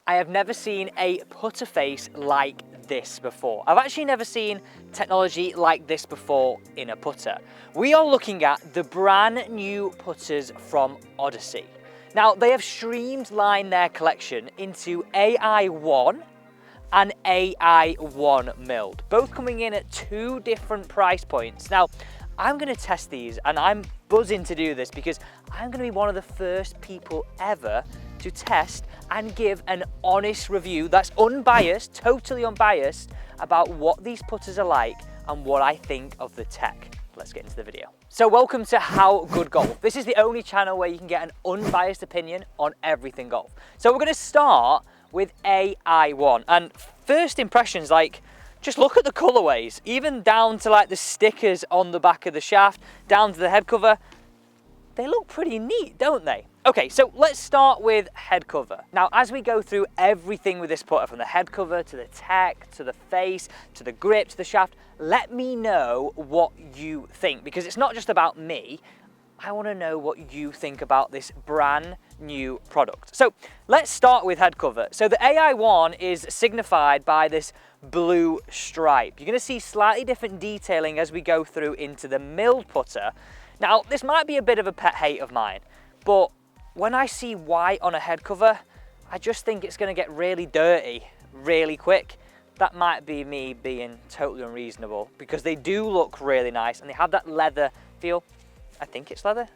I have never seen a putter face like this before. I've actually never seen technology like this before in a putter. We are looking at the brand new putters from Odyssey. Now, they have streamlined their collection into AI1 and AI1 milled, both coming in at 2 different price points. Now, I'm going to test these, and I'm buzzing to do this because I'm going to be one of the first people ever to test and give an honest review that's unbiased, totally unbiased, about what these putters are like and what I think of the tech. Let's get into the video. So welcome to How Good Golf. This is the only channel where you can get an unbiased opinion on everything golf. So we're going to start with AI1, and first impressions, like, just look at the colorways, even down to like the stickers on the back of the shaft, down to the head cover. They look pretty neat, don't they? Okay, so let's start with head cover. Now, as we go through everything with this putter, from the head cover to the tech, to the face, to the grip, to the shaft, let me know what you think, because it's not just about me. I want to know what you think about this brand new product. So let's start with head cover. So the AI1 is signified by this blue stripe. You're going to see slightly different detailing as we go through into the milled putter. Now, this might be a bit of a pet hate of mine, but when I see white on a head cover, I just think it's going to get really dirty really quick. That might be me being totally unreasonable, because they do look really nice and they have that leather feel. I think it's leather.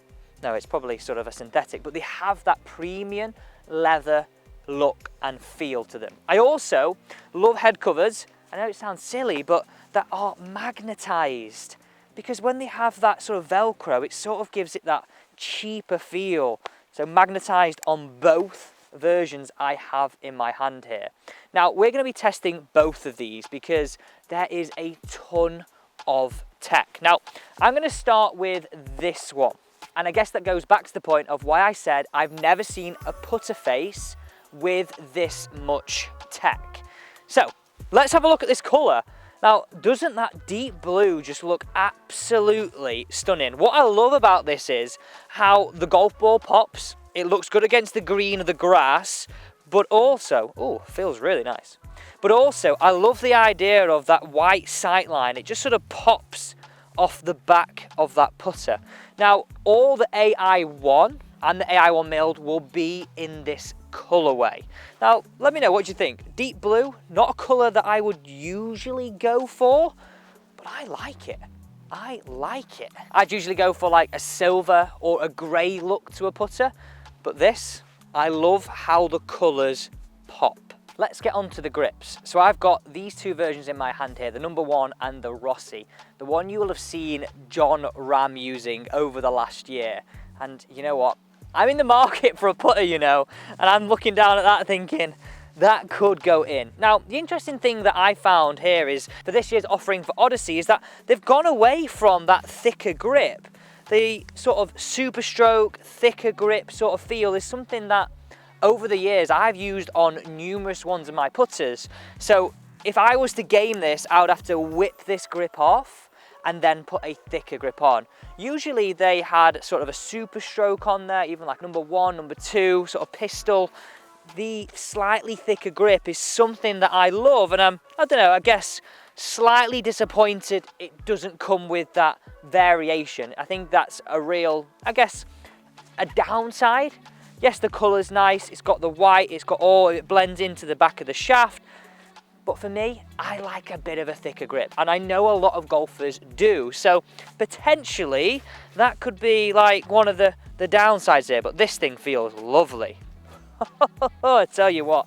No, it's probably sort of a synthetic, but they have that premium leather look and feel to them. I also love head covers. I know it sounds silly, but that are magnetized, because when they have that sort of Velcro, it sort of gives it that cheaper feel. So magnetized on both versions I have in my hand here. Now, we're going to be testing both of these because there is a ton of tech. Now, I'm going to start with this one. And I guess that goes back to the point of why I said I've never seen a putter face with this much tech. So let's have a look at this color. Now, doesn't that deep blue just look absolutely stunning? What I love about this is how the golf ball pops. It looks good against the green of the grass, but also, oh, feels really nice. But also, I love the idea of that white sight line. It just sort of pops off the back of that putter. Now, all the AI1 and the AI1 milled will be in this colorway. Now, let me know what you think. Deep blue, not a color that I would usually go for, but I like it. I like it. I'd usually go for like a silver or a gray look to a putter, but this, I love how the colors pop. Let's get on to the grips. So I've got these 2 versions in my hand here, the number 1 and the Rossi. The one you will have seen John Ram using over the last year. And you know what? I'm in the market for a putter, you know, and I'm looking down at that thinking, that could go in. Now, the interesting thing that I found here is, for this year's offering for Odyssey, is that they've gone away from that thicker grip. The sort of super stroke, thicker grip sort of feel is something that over the years I've used on numerous ones of my putters. So if I was to game this, I would have to whip this grip off and then put a thicker grip on. Usually they had sort of a super stroke on there, even like number 1, number 2, sort of pistol. The slightly thicker grip is something that I love, and I don't know, I guess slightly disappointed it doesn't come with that variation. I think that's a real, I guess, a downside. Yes, the colour's nice, it's got the white, it's got all, it blends into the back of the shaft. But for me, I like a bit of a thicker grip, and I know a lot of golfers do. So potentially that could be like one of the downsides here, but this thing feels lovely. I tell you what,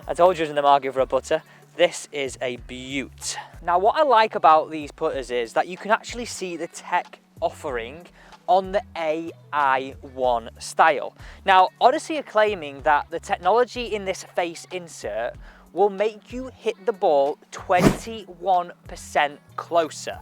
I told you I was in the market for a putter. This is a beaut. Now, what I like about these putters is that you can actually see the tech offering on the AI1 style. Now, Odyssey are claiming that the technology in this face insert will make you hit the ball 21% closer.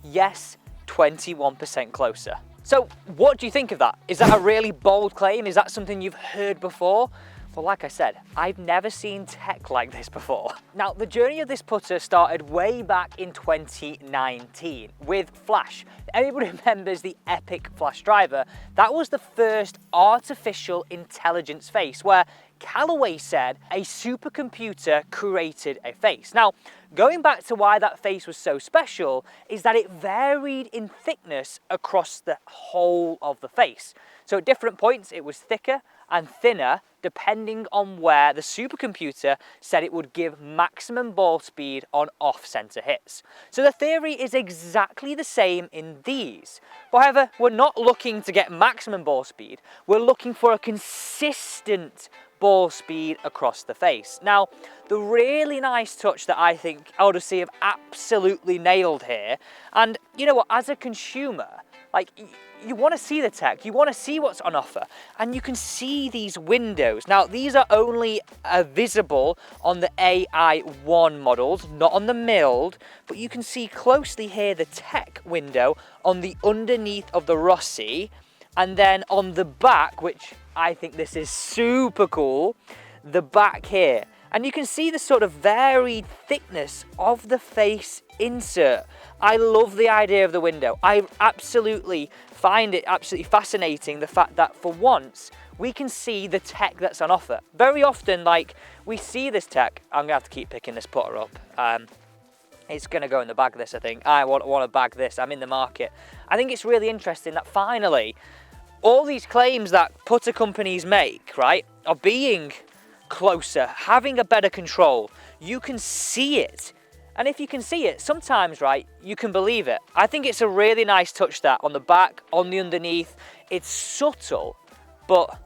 Yes, 21% closer. So what do you think of that? Is that a really bold claim? Is that something you've heard before? Well, like I said, I've never seen tech like this before. Now, the journey of this putter started way back in 2019 with Flash. Everybody remembers the epic Flash driver. That was the first artificial intelligence face where Callaway said a supercomputer created a face. Now, going back to why that face was so special is that it varied in thickness across the whole of the face. So at different points it was thicker and thinner depending on where the supercomputer said it would give maximum ball speed on off-center hits. So the theory is exactly the same in these. However, we're not looking to get maximum ball speed, we're looking for a consistent ball speed across the face. Now, the really nice touch that I think Odyssey have absolutely nailed here, and you know what, as a consumer, like, you want to see the tech, you want to see what's on offer, and you can see these windows. Now, these are only visible on the AI1 models, not on the milled, but you can see closely here the tech window on the underneath of the Rossi, and then on the back, which I think this is super cool, the back here. And you can see the sort of varied thickness of the face insert. I love the idea of the window. I absolutely find it absolutely fascinating, the fact that for once, we can see the tech that's on offer. Very often, like, we see this tech. I'm gonna have to keep picking this putter up. It's gonna go in the bag, this, I think. I want to bag this, I'm in the market. I think it's really interesting that finally, all these claims that putter companies make, right, are being closer, having a better control. You can see it. And if you can see it, sometimes, right, you can believe it. I think it's a really nice touch that on the back, on the underneath. It's subtle, but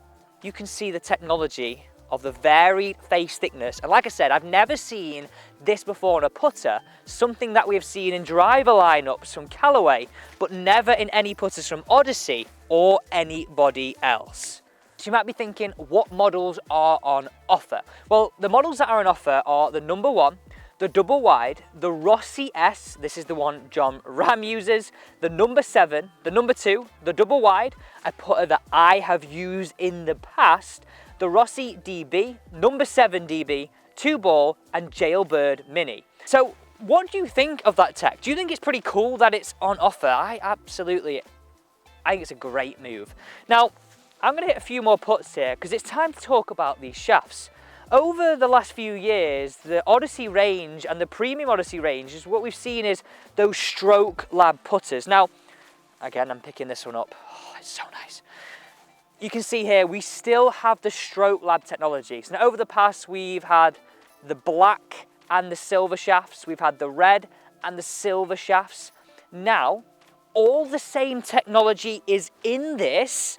you can see the technology of the varied face thickness. And like I said, I've never seen this before on a putter, something that we have seen in driver lineups from Callaway, but never in any putters from Odyssey or anybody else. So you might be thinking, what models are on offer? Well, the models that are on offer are the number 1, the double wide, the Rossi S, this is the one John Ram uses, the number 7, the number 2, the double wide, a putter that I have used in the past, the Rossi DB, number 7 DB, 2 ball, and Jailbird Mini. So what do you think of that tech? Do you think it's pretty cool that it's on offer? I think it's a great move. Now, I'm gonna hit a few more putts here because it's time to talk about these shafts. Over the last few years, the Odyssey range and the premium Odyssey range is what we've seen is those Stroke Lab putters. Now, again, I'm picking this one up. Oh, it's so nice. You can see here, we still have the Stroke Lab technology. So now over the past, we've had the black and the silver shafts. We've had the red and the silver shafts. Now, all the same technology is in this.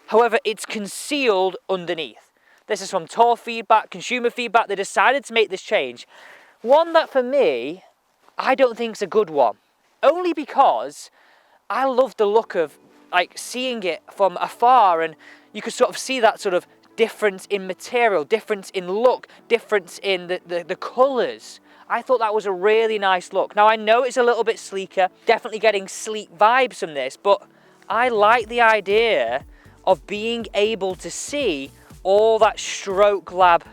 However, it's concealed underneath. This is from tour feedback, consumer feedback. They decided to make this change. One that for me, I don't think is a good one. Only because I love the look of like seeing it from afar, and you could sort of see that sort of difference in material, difference in look, difference in the colours. I thought that was a really nice look. Now I know it's a little bit sleeker, definitely getting sleek vibes from this, but I like the idea of being able to see all that Stroke Lab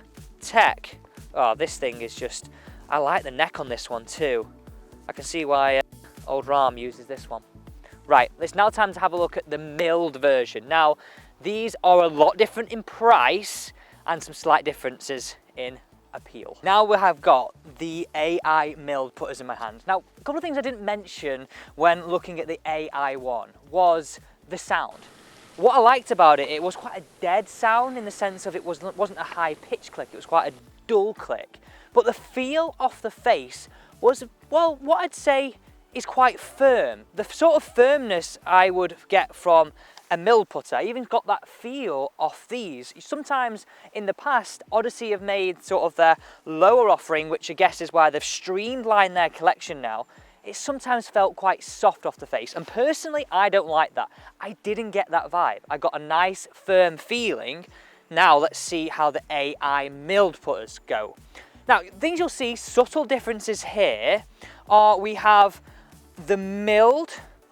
tech. Oh, this thing is just, I like the neck on this one too. I can see why old Ram uses this one. Right, it's now time to have a look at the milled version. Now, these are a lot different in price and some slight differences in appeal. Now we have got the AI milled putters in my hand. Now, a couple of things I didn't mention when looking at the AI one was the sound. What I liked about it, it was quite a dead sound in the sense of it wasn't a high pitch click, it was quite a dull click. But the feel off the face was, well, what I'd say is quite firm. The sort of firmness I would get from a milled putter. I even got that feel off these. Sometimes in the past, Odyssey have made sort of their lower offering, which I guess is why they've streamlined their collection now. It sometimes felt quite soft off the face, and personally I don't like that. I didn't get that vibe. I got a nice firm feeling. Now let's see how the AI milled putters go. Now, things you'll see, subtle differences here are we have the milled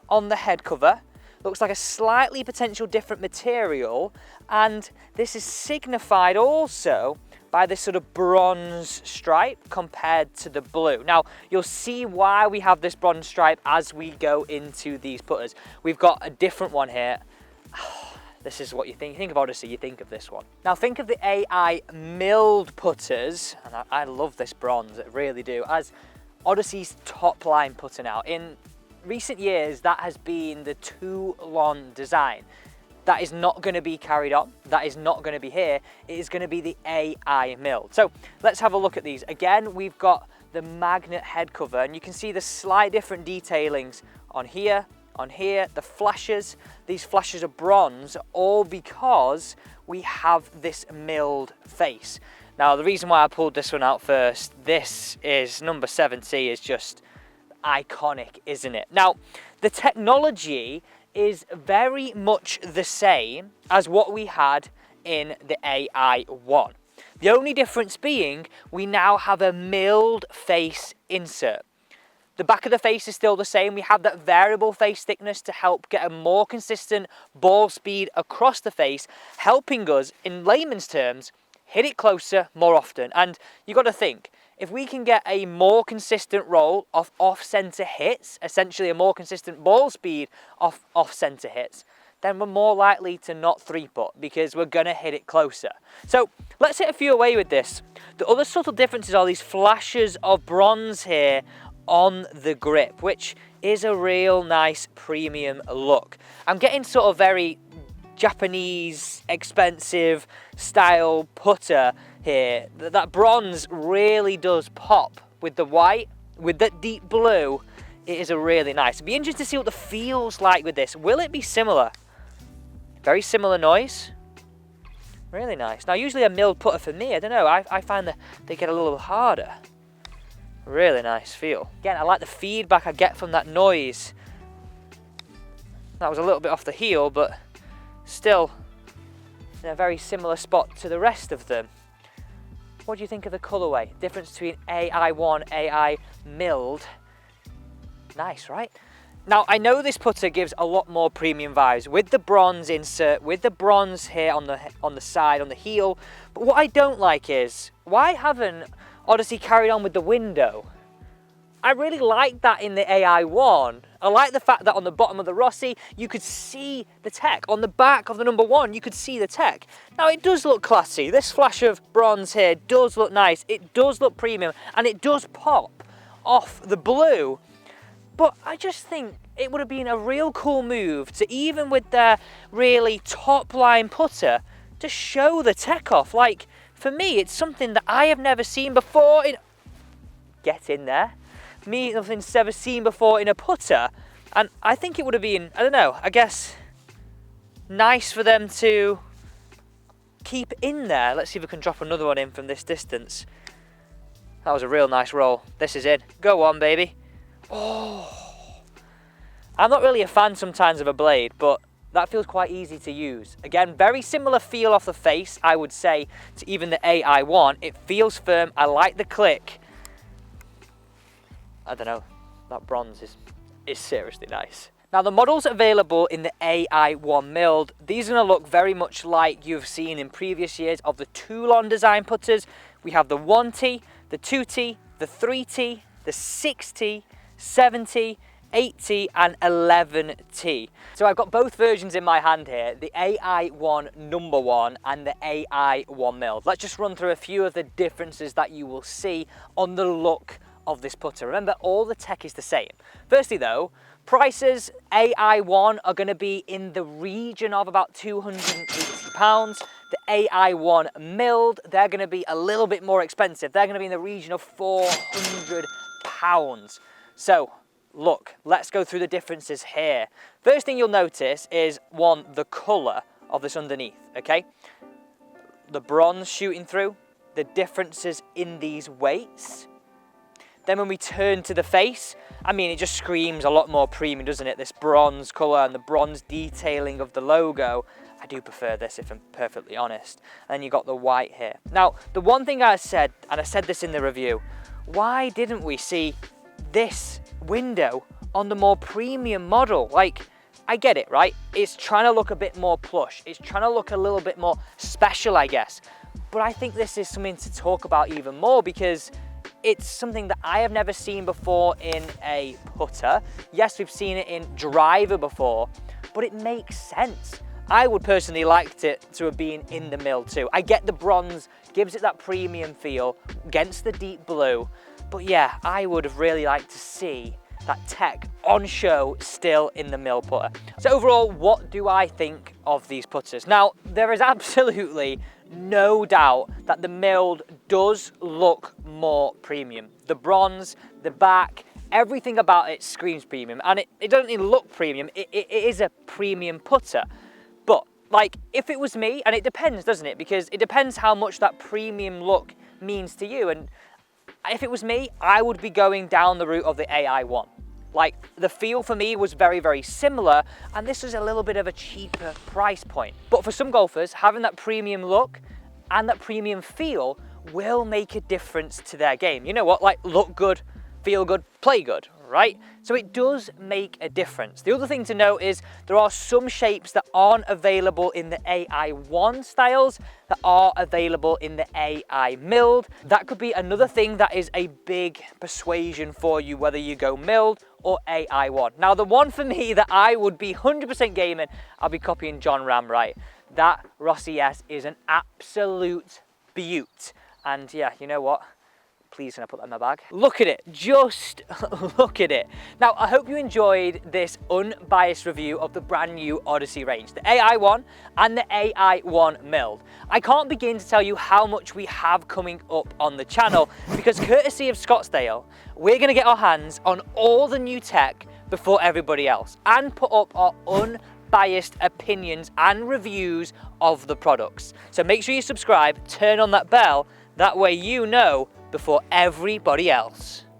on the head cover. Looks like a slightly potential different material, and this is signified also by this sort of bronze stripe compared to the blue. Now, you'll see why we have this bronze stripe as we go into these putters. We've got a different one here. this is what you think. You think of Odyssey, you think of this one. Now think of the AI milled putters, and I love this bronze, I really do, as Odyssey's top line putter now. In recent years, that has been the Toulon design. That is not going to be carried on. That is not going to be here. It is going to be the AI milled. So let's have a look at these. Again, we've got the magnet head cover, and you can see the slight different detailings on here, the flashes. These flashes are bronze, all because we have this milled face. Now, the reason why I pulled this one out first, this is number 70, is just iconic, isn't it? Now, the technology is very much the same as what we had in the AI1. The only difference being we now have a milled face insert. The back of the face is still the same. We have that variable face thickness to help get a more consistent ball speed across the face, helping us, in layman's terms, hit it closer more often. And you got to think, if we can get a more consistent roll of off-center hits, essentially a more consistent ball speed of off-center hits, then we're more likely to not three-putt because we're going to hit it closer. So let's hit a few away with this. The other subtle differences are these flashes of bronze here on the grip, which is a real nice premium look. I'm getting sort of very Japanese, expensive style putter here. That bronze really does pop with the white, with that deep blue. It is a really nice. It'd be interesting to see what the feels like with this. Will it be similar? Very similar noise. Really nice. Now, usually a milled putter for me, I don't know, I find that they get a little harder. Really nice feel. Again, I like the feedback I get from that noise. That was a little bit off the heel, but still in a very similar spot to the rest of them. What do you think of the colourway? Difference between AI1, AI milled. Nice, right? Now, I know this putter gives a lot more premium vibes with the bronze insert, with the bronze here on the side, on the heel. But what I don't like is, why haven't Odyssey carried on with the window? I really like that in the AI1. I like the fact that on the bottom of the Rossi, you could see the tech. On the back of the number 1, you could see the tech. Now, it does look classy. This flash of bronze here does look nice. It does look premium, and it does pop off the blue. But I just think it would have been a real cool move to, even with their really top line putter, to show the tech off. Like, for me, it's something that I have never seen before. Get in there. Me, nothing's ever seen before in a putter. And I think it would have been, I don't know, I guess, nice for them to keep in there. Let's see if we can drop another one in from this distance. That was a real nice roll. This is in. Go on, baby. Oh, I'm not really a fan sometimes of a blade, but that feels quite easy to use. Again, very similar feel off the face, I would say, to even the AI1. It feels firm. I like the click. I don't know, that bronze is seriously nice. Now, the models available in the AI1 milled, these are going to look very much like you've seen in previous years of the Toulon design putters. We have the 1T, the 2T, the 3T, the 6T, 7T, 8T and 11T. So I've got both versions in my hand here, the AI1 number 1 and the AI1 milled. Let's just run through a few of the differences that you will see on the look of this putter. Remember, all the tech is the same. Firstly though, prices, AI1 are going to be in the region of about £280. The AI1 milled, they're going to be a little bit more expensive. They're going to be in the region of £400. So look, let's go through the differences here. First thing you'll notice is, one, the colour of this underneath, okay? The bronze shooting through, the differences in these weights. Then when we turn to the face, I mean, it just screams a lot more premium, doesn't it? This bronze colour and the bronze detailing of the logo. I do prefer this, if I'm perfectly honest. And then you got the white here. Now, the one thing I said, and I said this in the review, why didn't we see this window on the more premium model? Like, I get it, right? It's trying to look a bit more plush. It's trying to look a little bit more special, I guess. But I think this is something to talk about even more, because it's something that I have never seen before in a putter. Yes, we've seen it in driver before, but it makes sense. I would personally liked it to have been in the mill too. I get the bronze gives it that premium feel against the deep blue, but yeah, I would have really liked to see that tech on show still in the mill putter. So overall, what do I think of these putters? Now, there is absolutely no doubt that the milled does look more premium. The bronze, the back, everything about it screams premium, and it doesn't even look premium, it is a premium putter. But like, if it was me, and it depends, doesn't it? Because it depends how much that premium look means to you. And if it was me, I would be going down the route of the AI1. Like, the feel for me was very, very similar, and this is a little bit of a cheaper price point. But for some golfers, having that premium look and that premium feel will make a difference to their game. You know what? Like, look good, feel good, play good, right? So it does make a difference. The other thing to note is there are some shapes that aren't available in the AI1 styles that are available in the AI milled. That could be another thing that is a big persuasion for you, whether you go milled or AI1. Now, the one for me that I would be 100% gaming, I'll be copying John Ram, right? That Rossi S is an absolute beaut. And yeah, you know what? Please, can I put that in my bag? Look at it, just look at it. Now, I hope you enjoyed this unbiased review of the brand new Odyssey range, the AI1 and the AI1 milled. I can't begin to tell you how much we have coming up on the channel, because courtesy of Scottsdale, we're gonna get our hands on all the new tech before everybody else and put up our unbiased opinions and reviews of the products. So make sure you subscribe, turn on that bell, that way you know before everybody else.